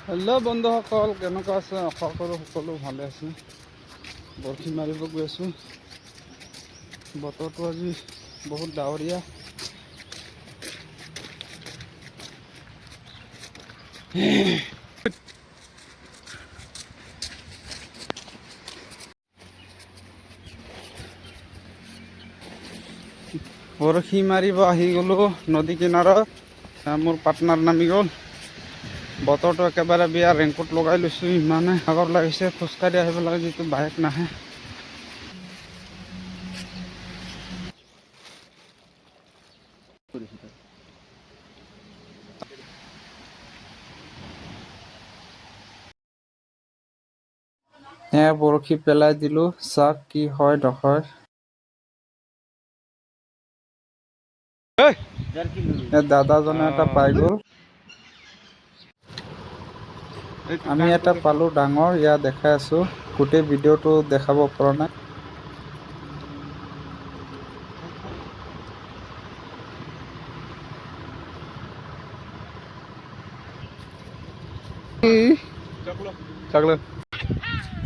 Hello' বন্ধুসকল, কেনেকুৱা আছে? আশা কৰোঁ সকলো ভালে আছে। বৰশী মাৰিব গৈ আছোঁ। বতৰটো আজি বহুত ডাৱৰীয়া। বৰশী মাৰিব আহি গ'লোঁ নদী কিনাৰত। মোৰ পাৰ্টনাৰ নামি গ'ল। বতৰটো একেবাৰে বেয়া, ৰেইনকোট লগাই লৈছোঁ। ইমানে ভাগৰ লাগিছে, খোজকাঢ়ি আহিব লাগে, যিটো বাইক নাহে। বৰশী পেলাই দিলোঁ, চাওক কি হয় নহয়। দাদাজনে এটা পাই গ'ল। আমি এটা পালোঁ ডাঙৰ, ইয়াত দেখাই আছোঁ। গোটেই ভিডিঅ'টো দেখাব পৰা নাই। চাকলো